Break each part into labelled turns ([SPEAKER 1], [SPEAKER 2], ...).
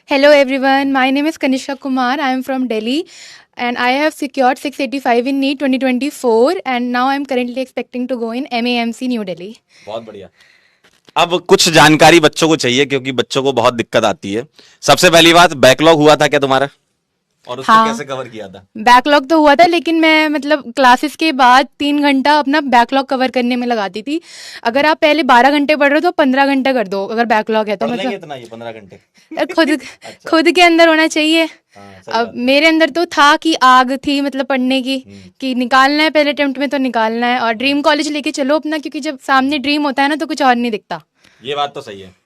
[SPEAKER 1] Hello everyone, my name is Kanishka Kumar. I am from Delhi and I have secured 685 in NEET 2024 and now I am currently expecting to go in MAMC New Delhi.
[SPEAKER 2] बहुत बढ़िया। अब कुछ जानकारी बच्चों को चाहिए क्योंकि बच्चों को बहुत दिक्कत आती है। सबसे पहली बात, बैकलॉग हुआ था क्या तुम्हारा और उसको कैसे कवर किया था?
[SPEAKER 1] बैकलॉग तो हुआ था लेकिन मैं मतलब क्लासेस के बाद 3 घंटा अपना बैकलॉग कवर करने में लगाती थी। अगर आप पहले 12 घंटे पढ़ रहे हो तो 15 घंटे कर दो अगर बैकलॉग है तो। मतलब
[SPEAKER 2] इतना ये 15 घंटे
[SPEAKER 1] खुद के अंदर होना चाहिए। अब मेरे अंदर तो था कि आग थी मतलब पढ़ने की कि निकालना है पहले अटेम्प्ट में तो निकालना है और ड्रीम कॉलेज लेके चलो अपना, क्योंकि जब सामने ड्रीम होता है ना तो कुछ और नहीं दिखता।
[SPEAKER 2] ये बात तो सही है।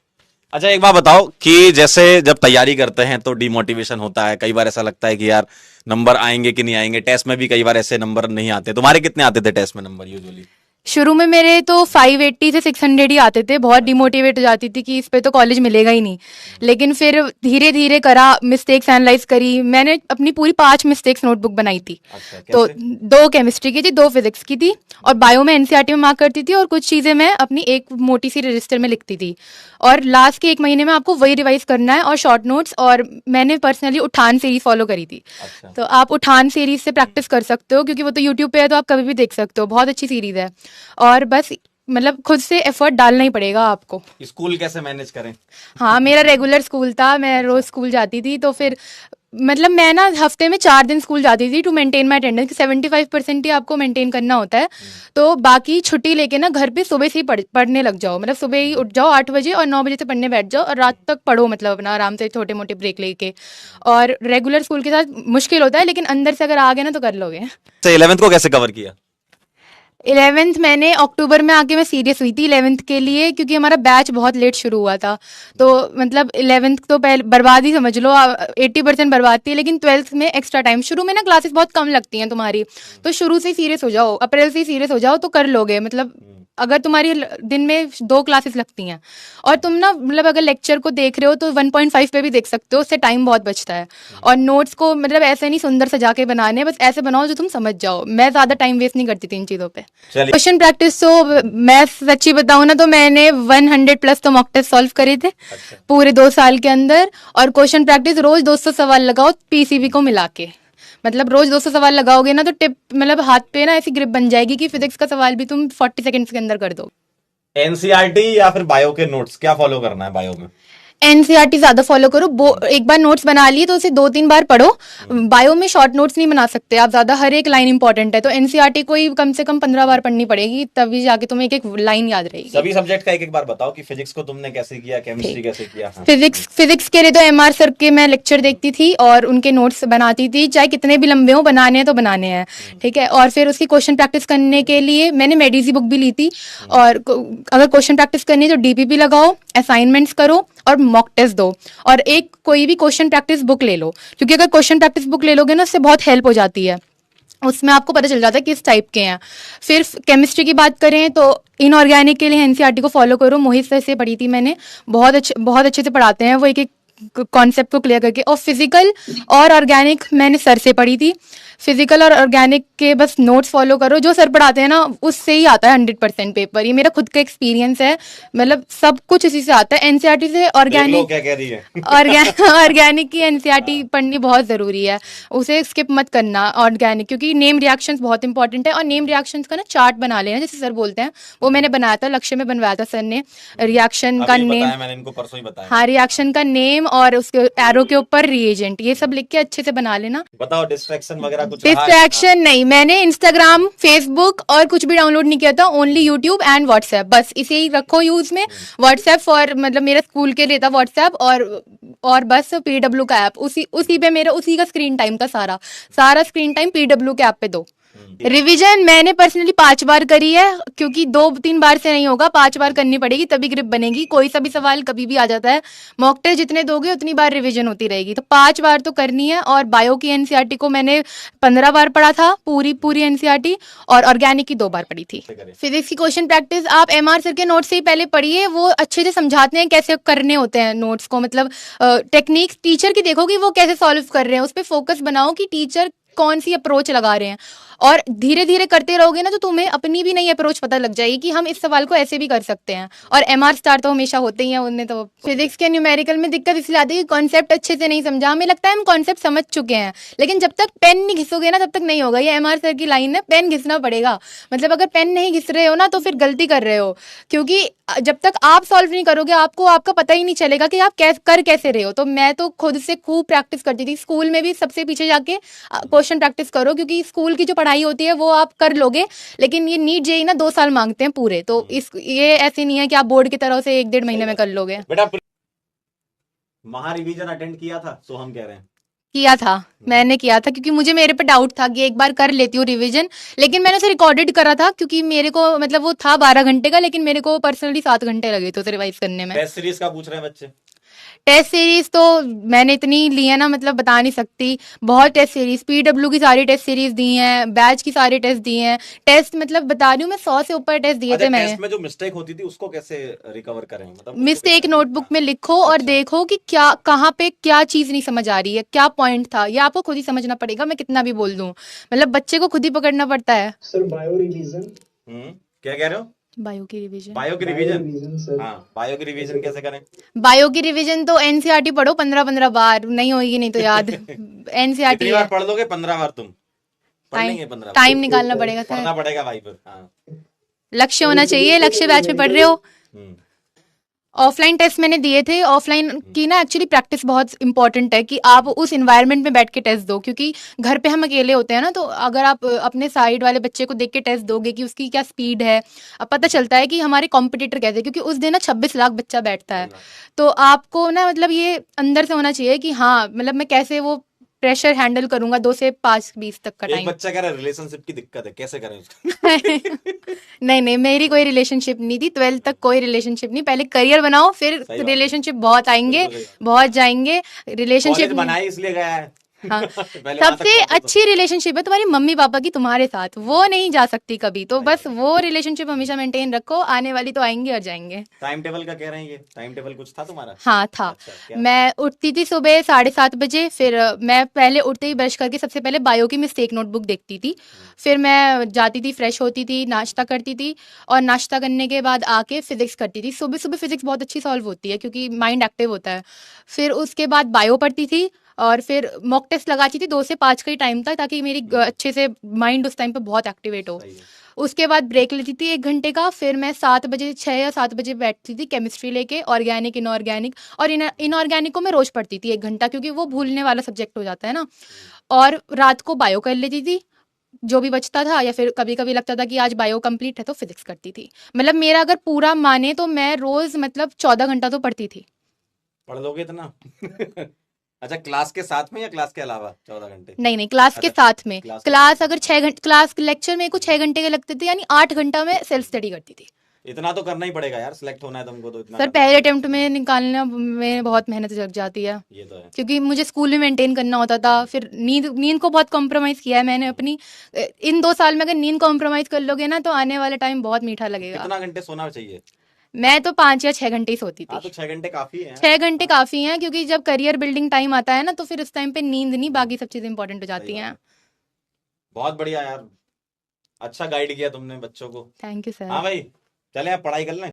[SPEAKER 2] अच्छा एक बात बताओ कि जैसे जब तैयारी करते हैं तो डिमोटिवेशन होता है, कई बार ऐसा लगता है कि यार नंबर आएंगे कि नहीं आएंगे। टेस्ट में भी कई बार ऐसे नंबर नहीं आते। तुम्हारे कितने आते थे टेस्ट में नंबर यूजुअली?
[SPEAKER 1] शुरू में मेरे तो 580 से 600 ही आते थे। बहुत डिमोटिवेट हो जाती थी कि इस पे तो कॉलेज मिलेगा ही नहीं। लेकिन फिर धीरे धीरे करा, मिस्टेक्स एनालाइज करी। मैंने अपनी पूरी 5 मिस्टेक्स नोटबुक बनाई थी।
[SPEAKER 2] अच्छा,
[SPEAKER 1] तो 2 केमिस्ट्री की थी, 2 फिजिक्स की थी और बायो में एनसीईआरटी में मार्क करती थी और कुछ चीज़ें मैं अपनी एक मोटी सी रजिस्टर में लिखती थी। और लास्ट के 1 महीने में आपको वही रिवाइज करना है और शॉर्ट नोट्स। और मैंने पर्सनली उठान सीरीज फॉलो करी थी।
[SPEAKER 2] अच्छा।
[SPEAKER 1] तो आप उठान सीरीज से प्रैक्टिस कर सकते हो क्योंकि वो तो यूट्यूब पे है तो आप कभी भी देख सकते हो। बहुत अच्छी सीरीज है और बस मतलब खुद से एफर्ट डालना ही पड़ेगा आपको।
[SPEAKER 2] स्कूल कैसे मैनेज करें?
[SPEAKER 1] हाँ, मेरा रेगुलर स्कूल था, मैं रोज स्कूल जाती थी। तो फिर मतलब मैं ना हफ्ते में 4 दिन स्कूल जाती थी टू मेंटेन माई अटेंडेंस। 75% ही आपको मेंटेन करना होता है। तो बाकी छुट्टी लेके ना घर पे सुबह से ही पढ़ने लग जाओ। मतलब सुबह ही उठ जाओ 8 बजे और 9 बजे से पढ़ने बैठ जाओ और रात तक पढ़ो, मतलब अपना आराम से छोटे मोटे ब्रेक लेके। और रेगुलर स्कूल के साथ मुश्किल होता है लेकिन अंदर से अगर आ गए ना तो कर लोगे।
[SPEAKER 2] 11th को कैसे कवर किया?
[SPEAKER 1] 11th मैंने अक्टूबर में आके मैं सीरियस हुई थी 11th के लिए, क्योंकि हमारा बैच बहुत लेट शुरू हुआ था। तो मतलब 11th तो पहले बर्बाद ही समझ लो, 80% बर्बाद थी। लेकिन 12th में एक्स्ट्रा टाइम, शुरू में ना क्लासेस बहुत कम लगती हैं तुम्हारी, तो शुरू से ही सीरियस हो जाओ, अप्रैल से ही सीरियस हो जाओ तो कर लोगे। मतलब अगर तुम्हारी दिन में 2 क्लासेस लगती हैं और तुम ना मतलब अगर लेक्चर को देख रहे हो तो 1.5 पे भी देख सकते हो, उससे टाइम बहुत बचता है। और नोट्स को मतलब ऐसे नहीं सुंदर सजा के बनाने, बस ऐसे बनाओ जो तुम समझ जाओ। मैं ज़्यादा टाइम वेस्ट नहीं करती थी इन चीज़ों पे। क्वेश्चन प्रैक्टिस तो मैं सच्ची बताऊँ ना तो मैंने 100+ तो मॉक टेस्ट सॉल्व करे थे। अच्छा। पूरे 2 साल के अंदर। और क्वेश्चन प्रैक्टिस रोज 200 सवाल लगाओ पीसीबी को मिला के। मतलब रोज 200 सवाल लगाओगे ना तो टिप मतलब हाथ पे ना ऐसी ग्रिप बन जाएगी कि फिजिक्स का सवाल भी तुम 40 सेकंड्स के अंदर कर दो।
[SPEAKER 2] एनसीईआरटी या फिर बायो के नोट्स क्या फॉलो करना है बायो में?
[SPEAKER 1] एनसीईआरटी ज्यादा फॉलो करो। एक बार नोट्स बना लिए तो उसे 2-3 बार पढ़ो। बायो में शॉर्ट नोट्स नहीं बना सकते आप ज्यादा, हर एक लाइन इंपॉर्टेंट है। तो एनसीईआरटी को ही कम से कम 15 बार पढ़नी पड़ेगी, तभी जाके तुम्हें एक एक लाइन याद रहेगी।
[SPEAKER 2] सभी सब्जेक्ट का एक एक बार बताओ कि फिजिक्स को तुमने कैसे किया, केमिस्ट्री कैसे किया? हाँ।
[SPEAKER 1] फिजिक्स के लिए तो एमआर सर के मैं लेक्चर देखती थी और उनके नोट्स बनाती थी, चाहे कितने भी लंबे हो, बनाने हैं तो बनाने हैं, ठीक है। और फिर उसकी क्वेश्चन प्रैक्टिस करने के लिए मैंने मेडिजी बुक भी ली थी। और अगर क्वेश्चन प्रैक्टिस करनी है तो डीपीपी लगाओ, असाइनमेंट्स करो और मॉक टेस्ट दो। और एक कोई भी क्वेश्चन प्रैक्टिस बुक ले लो, क्योंकि अगर क्वेश्चन प्रैक्टिस बुक ले लोगे ना उससे बहुत हेल्प हो जाती है। उसमें आपको पता चल जाता है किस टाइप के हैं। फिर केमिस्ट्री की बात करें तो इनऑर्गेनिक के लिए एनसीईआरटी को फॉलो करो। मोहित सर से पढ़ी थी मैंने, बहुत अच्छे से पढ़ाते हैं वो, एक एक कॉन्सेप्ट को क्लियर करके। और फिजिकल और ऑर्गेनिक मैंने सर से पढ़ी थी। फिजिकल और ऑर्गेनिक के बस नोट्स फॉलो करो, जो सर पढ़ाते हैं ना उससे ही आता है 100% पेपर। ये मेरा खुद का एक्सपीरियंस है, मतलब सब कुछ इसी से आता है। एनसीईआरटी से ऑर्गेनिक
[SPEAKER 2] क्या कह रही है?
[SPEAKER 1] ऑर्गेनिक की एनसीईआरटी पढ़नी बहुत जरूरी है, उसे स्किप मत करना ऑर्गेनिक, क्योंकि नेम रिएक्शंस बहुत इंपॉर्टेंट है। और नेम रिएक्शंस का ना चार्ट बना लेना, जैसे सर बोलते हैं, वो मैंने बनाया था, लक्ष्य में बनवाया था सर ने। रिएक्शन का नेम,
[SPEAKER 2] मैंने इनको परसों ही बताया।
[SPEAKER 1] हाँ, रिएक्शन का नेम और उसके एरो के ऊपर रिएजेंट, ये सब लिख के अच्छे से बना लेना।
[SPEAKER 2] बताओ डिस्ट्रैक्शन वगैरह कुछ?
[SPEAKER 1] डिस्ट्रैक्शन नहीं, मैंने इंस्टाग्राम, फेसबुक और कुछ भी डाउनलोड नहीं किया था, ओनली यूट्यूब एंड व्हाट्सएप, बस इसे ही रखो यूज में। व्हाट्सएप फॉर मतलब मेरा स्कूल के लिए था व्हाट्सएप, और बस पीडब्ल्यू का ऐप, उसी पे मेरा उसी का स्क्रीन टाइम था, सारा स्क्रीन टाइम पीडब्ल्यू के ऐप पे दो। रिवीजन मैंने पर्सनली 5 बार करी है, क्योंकि 2-3 बार से नहीं होगा, 5 बार करनी पड़ेगी तभी ग्रिप बनेगी। कोई सा भी सवाल कभी भी आ जाता है, मॉक टेस्ट जितने दोगे उतनी बार रिवीजन होती रहेगी, तो 5 बार तो करनी है। और बायो की एनसीईआरटी को मैंने 15 बार पढ़ा था, पूरी एनसीईआरटी, और ऑर्गेनिक की 2 बार पढ़ी थी। फिजिक्स की क्वेश्चन प्रैक्टिस आप एमआर सर के नोट्स से ही पहले पढ़िए, वो अच्छे से समझाते हैं कैसे करने होते हैं नोट्स को। मतलब टेक्निक्स टीचर की देखोगी वो कैसे सॉल्व कर रहे हैं, उस पर फोकस बनाओ कि टीचर कौन सी अप्रोच लगा रहे हैं। और धीरे धीरे करते रहोगे ना तो तुम्हें अपनी भी नई अप्रोच पता लग जाएगी कि हम इस सवाल को ऐसे भी कर सकते हैं। और MR स्टार तो हमेशा होते ही हैं, उनने तो फिजिक्स के न्यूमेरिकल में दिक्कत इसलिए आती है कि कॉन्सेप्ट अच्छे से नहीं समझा। हमें लगता है हम कॉन्सेप्ट समझ चुके हैं, लेकिन जब तक पेन नहीं घिसोगे ना तब तक नहीं होगा। ये MR सर की लाइन है, पेन घिसना पड़ेगा। मतलब अगर पेन नहीं घिस रहे हो ना तो फिर गलती कर रहे हो, क्योंकि जब तक आप सॉल्व नहीं करोगे आपको आपका पता ही नहीं चलेगा कि आप कर कैसे रहे हो। तो मैं तो खुद से खूब प्रैक्टिस करती थी, स्कूल में भी सबसे पीछे जाके क्वेश्चन प्रैक्टिस करो, क्योंकि स्कूल की जो पढ़ाई होती है वो आप कर लोगे, लेकिन ये नीट जेई ना 2 साल मांगते हैं पूरे। तो इस ये ऐसे नहीं है कि आप बोर्ड की तरह से 1-1.5 महीने में कर लोगे।
[SPEAKER 2] बेटा महा रिवीजन अटेंड किया था, सो हम कह रहे हैं
[SPEAKER 1] किया था, मैंने किया था, क्योंकि मुझे मेरे पे डाउट था कि एक बार कर लेती हूँ रिवीजन, लेकिन मैंने उसे रिकॉर्डेड करा था क्योंकि मेरे को मतलब वो था 12 घंटे का, लेकिन मेरे को पर्सनली 7 घंटे लगे थे उसे रिवाइज करने में।
[SPEAKER 2] टेस्ट सीरीज का पूछ रहे हैं बच्चे।
[SPEAKER 1] टेस्ट सीरीज तो मैंने इतनी ली है ना, मतलब बता नहीं सकती। बहुत टेस्ट सीरीज, PW की सारी टेस्ट सीरीज दी हैं, बैच की सारी टेस्ट दी हैं। टेस्ट मतलब बता रही हूँ मैं, 100 से ऊपर टेस्ट दिए
[SPEAKER 2] अच्छा,
[SPEAKER 1] थे मैंने।
[SPEAKER 2] टेस्ट में जो मिस्टेक होती थी उसको कैसे रिकवर करें, मतलब
[SPEAKER 1] मिस्टेक नोटबुक में लिखो और
[SPEAKER 2] अच्छा।
[SPEAKER 1] देखो कि क्या कहाँ पे क्या चीज नहीं समझ आ रही है, क्या पॉइंट था, ये आपको खुद ही समझना पड़ेगा। मैं कितना भी बोल दूं, मतलब बच्चे को खुद ही पकड़ना पड़ता है।
[SPEAKER 3] Sir bio revision.
[SPEAKER 2] क्या कह रहे हो?
[SPEAKER 1] बायो की रिवीजन,
[SPEAKER 2] बायो की
[SPEAKER 3] बायो
[SPEAKER 2] रिवीजन।
[SPEAKER 3] Revision sir.
[SPEAKER 2] हाँ, बायो की रिवीजन कैसे करें?
[SPEAKER 1] बायो की रिवीजन तो NCERT पढ़ो 15-15 बार, नहीं होगी नहीं तो याद। NCERT
[SPEAKER 2] कितनी बार
[SPEAKER 1] है।
[SPEAKER 2] पढ़ लोगे? 15 बार तुम पढ़
[SPEAKER 1] टाइम
[SPEAKER 2] लेंगे? 15 बार
[SPEAKER 1] टाइम निकालना पड़ेगा सर,
[SPEAKER 2] पढ़ना पड़ेगा भाई फिर। हाँ।
[SPEAKER 1] लक्ष्य होना चाहिए, लक्ष्य बैच में पढ़ रहे हो।
[SPEAKER 2] हम्म,
[SPEAKER 1] ऑफलाइन टेस्ट मैंने दिए थे। ऑफलाइन की ना एक्चुअली प्रैक्टिस बहुत इंपॉर्टेंट है कि आप उस इन्वायरमेंट में बैठ के टेस्ट दो, क्योंकि घर पे हम अकेले होते हैं ना, तो अगर आप अपने साइड वाले बच्चे को देख के टेस्ट दोगे कि उसकी क्या स्पीड है, अब पता चलता है कि हमारे कॉम्पिटिटर कैसे, क्योंकि उस दिन ना 26 लाख बच्चा बैठता है। तो आपको ना मतलब ये अंदर से होना चाहिए कि हाँ मतलब मैं कैसे वो प्रेशर हैंडल करूंगा 2 से 5-20 तक का
[SPEAKER 2] एक
[SPEAKER 1] टाइम।
[SPEAKER 2] बच्चा कह रहा है रिलेशनशिप की दिक्कत है, कैसे करें उसको?
[SPEAKER 1] नहीं नहीं, मेरी कोई रिलेशनशिप नहीं थी 12th तक, कोई रिलेशनशिप नहीं। पहले करियर बनाओ, फिर
[SPEAKER 2] सही बात है।
[SPEAKER 1] रिलेशनशिप बहुत आएंगे,
[SPEAKER 2] बिल्कुल सही बात।
[SPEAKER 1] बहुत जाएंगे।
[SPEAKER 2] कॉलेज
[SPEAKER 1] रिलेशनशिप
[SPEAKER 2] बनाए इसलिए गया है।
[SPEAKER 1] हाँ
[SPEAKER 2] पहले वहां तक
[SPEAKER 1] सबसे
[SPEAKER 2] पहुंचो तो।
[SPEAKER 1] अच्छी रिलेशनशिप है तुम्हारी मम्मी पापा की तुम्हारे साथ, वो नहीं जा सकती कभी। तो बस वो रिलेशनशिप हमेशा मेंटेन रखो, आने वाली तो आएंगे और जाएंगे।
[SPEAKER 2] टाइम टेबल का कह रहे हैं, ये टाइम टेबल कुछ था तुम्हारा?
[SPEAKER 1] हाँ था।
[SPEAKER 2] अच्छा, क्या?
[SPEAKER 1] मैं उठती थी सुबह 7:30 बजे, फिर मैं पहले उठते ही ब्रश करके सबसे पहले बायो की मिस्टेक नोटबुक देखती थी। फिर मैं जाती थी, फ्रेश होती थी, नाश्ता करती थी, और नाश्ता करने के बाद आके फिजिक्स करती थी। सुबह सुबह फिजिक्स बहुत अच्छी सॉल्व होती है क्योंकि माइंड एक्टिव होता है। फिर उसके बाद बायो पढ़ती थी, और फिर मॉक टेस्ट लगाती थी 2 से 5 का ही टाइम था, ताकि मेरी अच्छे से माइंड उस टाइम पे बहुत एक्टिवेट हो।
[SPEAKER 2] सही है।
[SPEAKER 1] उसके बाद ब्रेक लेती थी 1 घंटे का, फिर मैं 7 बजे 6 या 7 बजे बैठती थी केमिस्ट्री लेके, ऑर्गेनिक इनऑर्गेनिक। और इनऑर्गेनिक को मैं रोज पढ़ती थी 1 घंटा, क्योंकि वो भूलने वाला सब्जेक्ट हो जाता है ना। और रात को बायो कर लेती थी जो भी बचता था, या फिर कभी कभी लगता था कि आज बायो कंप्लीट है तो फिजिक्स करती थी। मतलब मेरा अगर पूरा माने तो मैं रोज मतलब 14 घंटा तो पढ़ती थी।
[SPEAKER 2] पढ़ लोगे इतना? अच्छा, क्लास के साथ में या क्लास के अलावा 14 घंटे?
[SPEAKER 1] नहीं नहीं, क्लास के
[SPEAKER 2] अच्छा,
[SPEAKER 1] साथ में।
[SPEAKER 2] क्लास
[SPEAKER 1] क्लास अगर 6 घंटे, क्लास लेक्चर मेरे को 6 घंटे के लगते थे, यानी 8 घंटा में सेल्फ स्टडी करती थी।
[SPEAKER 2] इतना तो करना ही पड़ेगा यार, सिलेक्ट होना है तुमको तो इतना
[SPEAKER 1] सर
[SPEAKER 2] करना
[SPEAKER 1] पहले अटेम्प्ट में निकालना में बहुत मेहनत लग जाती है,
[SPEAKER 2] ये तो है।
[SPEAKER 1] क्योंकि मुझे स्कूल में मेंटेन करना होता था। फिर नींद को बहुत कॉम्प्रोमाइज़ किया है मैंने अपनी। इन 2 साल में अगर नींद कॉम्प्रोमाइज़ कर लोगे ना तो आने वाला टाइम बहुत मीठा लगेगा।
[SPEAKER 2] कितना घंटे सोना चाहिए?
[SPEAKER 1] मैं तो 5 या 6 घंटे ही सोती
[SPEAKER 2] हाँ,
[SPEAKER 1] थी।
[SPEAKER 2] तो 6 घंटे काफी है।
[SPEAKER 1] 6 घंटे काफ़ी हैं, क्योंकि जब करियर बिल्डिंग टाइम आता है ना तो फिर उस टाइम पे नींद नहीं, बाकी सब चीज़ें इंपॉर्टेंट हो
[SPEAKER 2] सही
[SPEAKER 1] जाती
[SPEAKER 2] बात
[SPEAKER 1] हैं।
[SPEAKER 2] है। बहुत बढ़िया यार, अच्छा गाइड किया तुमने बच्चों को।
[SPEAKER 1] थैंक यू
[SPEAKER 2] हाँ
[SPEAKER 1] सर।
[SPEAKER 2] भाई, चले आप पढ़ाई कर लें।